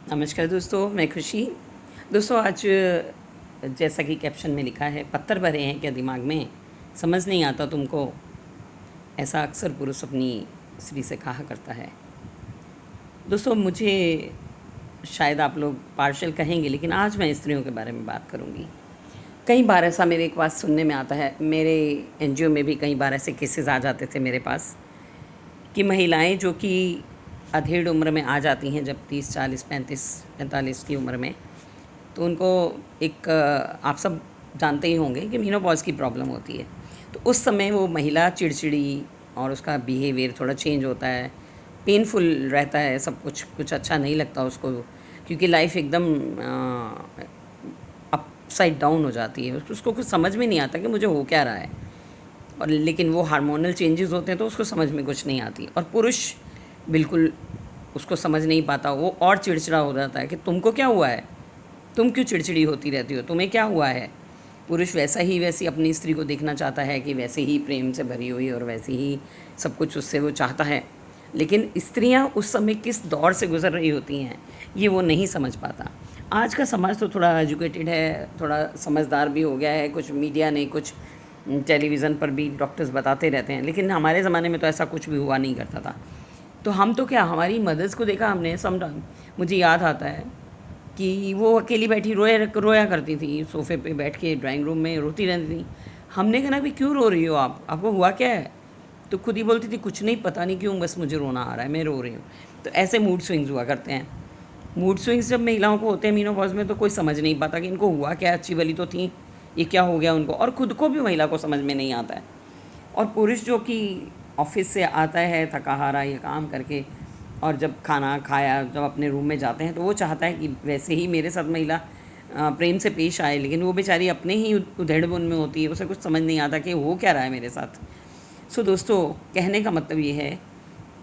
नमस्कार दोस्तों, मैं खुशी। दोस्तों आज जैसा कि कैप्शन में लिखा है, पत्थर भरे हैं क्या दिमाग में, समझ नहीं आता तुमको, ऐसा अक्सर पुरुष अपनी स्त्री से कहा करता है। दोस्तों मुझे शायद आप लोग पार्शियल कहेंगे, लेकिन आज मैं स्त्रियों के बारे में बात करूँगी। कई बार ऐसा मेरे पास सुनने में आता है, मेरे एनजीओ में भी कई बार ऐसे केसेस आ जाते थे मेरे पास कि महिलाएं जो कि अधेड़ उम्र में आ जाती हैं, जब 30, 40, 35, 45 की उम्र में, तो उनको एक आप सब जानते ही होंगे कि मेनोपॉज़ की प्रॉब्लम होती है। तो उस समय वो महिला चिड़चिड़ी और उसका बिहेवियर थोड़ा चेंज होता है, पेनफुल रहता है, सब कुछ कुछ अच्छा नहीं लगता उसको, क्योंकि लाइफ एकदम अपसाइड डाउन हो जाती है। उसको कुछ समझ में नहीं आता कि मुझे हो क्या रहा है। और लेकिन वो हार्मोनल चेंजेस होते हैं तो उसको समझ में कुछ नहीं आती। और पुरुष बिल्कुल उसको समझ नहीं पाता, वो और चिड़चिड़ा हो जाता है कि तुमको क्या हुआ है, तुम क्यों चिड़चिड़ी होती रहती हो, तुम्हें क्या हुआ है। पुरुष वैसा ही वैसी अपनी स्त्री को देखना चाहता है कि वैसे ही प्रेम से भरी हुई और वैसे ही सब कुछ उससे वो चाहता है, लेकिन स्त्रियां उस समय किस दौर से गुजर रही होती हैं ये वो नहीं समझ पाता। आज का समाज तो थोड़ा एजुकेटेड है, थोड़ा समझदार भी हो गया है, कुछ मीडिया ने, कुछ टेलीविज़न पर भी डॉक्टर्स बताते रहते हैं, लेकिन हमारे ज़माने में तो ऐसा कुछ भी हुआ नहीं करता था। तो हम तो क्या, हमारी मदर्स को देखा हमने समटाइम। मुझे याद आता है कि वो अकेली बैठी रोया करती थी, सोफ़े पे बैठ के ड्राइंग रूम में रोती रहती थी। हमने कहा ना कि क्यों रो रही हो आप, आपको हुआ क्या है? तो खुद ही बोलती थी कुछ नहीं, पता नहीं क्यों, बस मुझे रोना आ रहा है, मैं रो रही हूँ। तो ऐसे मूड स्विंग्स हुआ करते हैं। मूड स्विंग्स जब महिलाओं को होते हैं मेनोपॉज़ में, तो कोई समझ नहीं पाता कि इनको हुआ क्या, अच्छी भली तो थी, ये क्या हो गया उनको, और खुद को भी महिला को समझ में नहीं आता है। और पुरुष जो कि ऑफिस से आता है थका हारा ये काम करके, और जब खाना खाया जब अपने रूम में जाते हैं, तो वो चाहता है कि वैसे ही मेरे साथ महिला प्रेम से पेश आए, लेकिन वो बेचारी अपने ही उधेड़बुन में होती है, उसे कुछ समझ नहीं आता कि हो क्या रहा है मेरे साथ। सो दोस्तों, कहने का मतलब ये है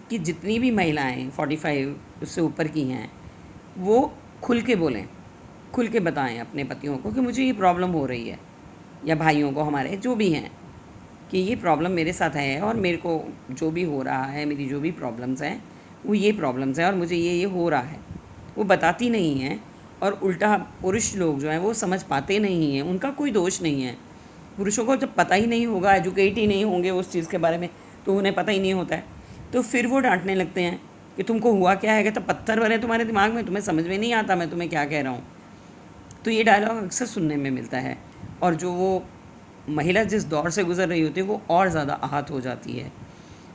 कि जितनी भी महिलाएं 45 उससे ऊपर की हैं, वो खुल के बोलें, खुल के बताएं अपने पतियों को कि मुझे ये प्रॉब्लम हो रही है, या भाइयों को हमारे जो भी हैं, कि ये प्रॉब्लम मेरे साथ है और मेरे को जो भी हो रहा है, मेरी जो भी प्रॉब्लम्स हैं वो ये प्रॉब्लम्स हैं और मुझे ये हो रहा है। वो बताती नहीं हैं, और उल्टा पुरुष लोग जो हैं वो समझ पाते नहीं हैं, उनका कोई दोष नहीं है। पुरुषों को जब पता ही नहीं होगा, एजुकेट ही नहीं होंगे उस चीज़ के बारे में, तो उन्हें पता ही नहीं होता है, तो फिर वो डांटने लगते हैं कि तुमको हुआ क्या है, कि तो पत्थर भरे तुम्हारे दिमाग में, तुम्हें समझ में नहीं आता मैं तुम्हें क्या कह रहा हूँ। तो ये डायलॉग अक्सर सुनने में मिलता है, और जो वो महिला जिस दौर से गुज़र रही होती है वो और ज़्यादा आहत हो जाती है।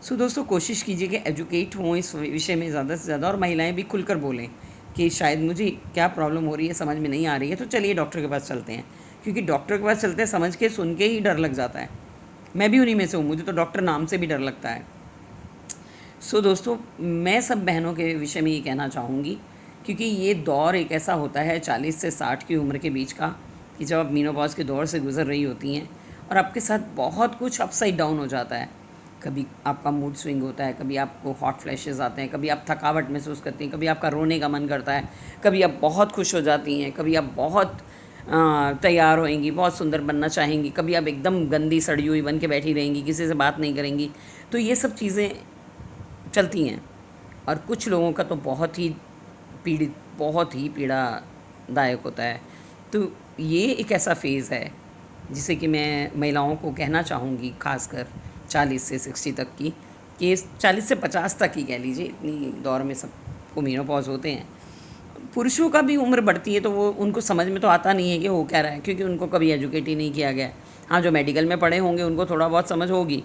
सो दोस्तों, कोशिश कीजिए कि एजुकेट हों इस विषय में ज़्यादा से ज़्यादा, और महिलाएं भी खुलकर बोलें कि शायद मुझे क्या प्रॉब्लम हो रही है, समझ में नहीं आ रही है, तो चलिए डॉक्टर के पास चलते हैं। क्योंकि डॉक्टर के पास चलते हैं, समझ के सुन के ही डर लग जाता है। मैं भी उन्हीं में से हूँ, मुझे तो डॉक्टर नाम से भी डर लगता है। सो दोस्तों, मैं सब बहनों के विषय में ये कहना चाहूँगी, क्योंकि ये दौर एक ऐसा होता है 40 से 60 की उम्र के बीच का, कि जब आप मेनोपॉज़ के दौर से गुज़र रही होती हैं और आपके साथ बहुत कुछ अपसाइड डाउन हो जाता है। कभी आपका मूड स्विंग होता है, कभी आपको हॉट फ्लैशेस आते हैं, कभी आप थकावट महसूस करती हैं, कभी आपका रोने का मन करता है, कभी आप बहुत खुश हो जाती हैं, कभी आप बहुत तैयार होएंगी, बहुत सुंदर बनना चाहेंगी, कभी आप एकदम गंदी सड़ी हुई बन के बैठी रहेंगी, किसी से बात नहीं करेंगी। तो ये सब चीज़ें चलती हैं, और कुछ लोगों का तो बहुत ही पीड़ादायक होता है। तो ये एक ऐसा फ़ेज़ है जिसे कि मैं महिलाओं को कहना चाहूँगी, ख़ासकर 40 से 60 तक की, कि 40 से 50 तक ही कह लीजिए, इतनी दौर में सबको मेनोपॉज़ होते हैं। पुरुषों का भी उम्र बढ़ती है तो वो उनको समझ में तो आता नहीं है कि हो क्या रहा है, क्योंकि उनको कभी एजुकेट ही नहीं किया गया है। हाँ, जो मेडिकल में पढ़े होंगे उनको थोड़ा बहुत समझ होगी,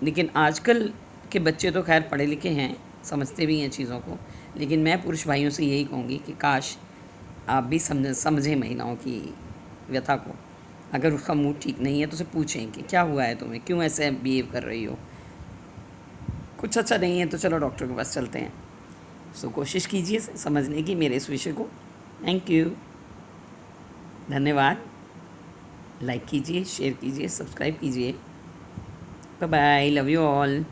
लेकिन आजकल के बच्चे तो खैर पढ़े लिखे हैं, समझते भी हैं चीज़ों को। लेकिन मैं पुरुष भाइयों से यही कहूँगी कि काश आप भी समझें महिलाओं की व्यथा को। अगर उसका मूड ठीक नहीं है तो उसे पूछें कि क्या हुआ है तुम्हें, क्यों ऐसे बिहेव कर रही हो, कुछ अच्छा नहीं है तो चलो डॉक्टर के पास चलते हैं। सो कोशिश कीजिए समझने की मेरे इस विषय को। थैंक यू, धन्यवाद। लाइक कीजिए, शेयर कीजिए, सब्सक्राइब कीजिए। Bye bye, love you all.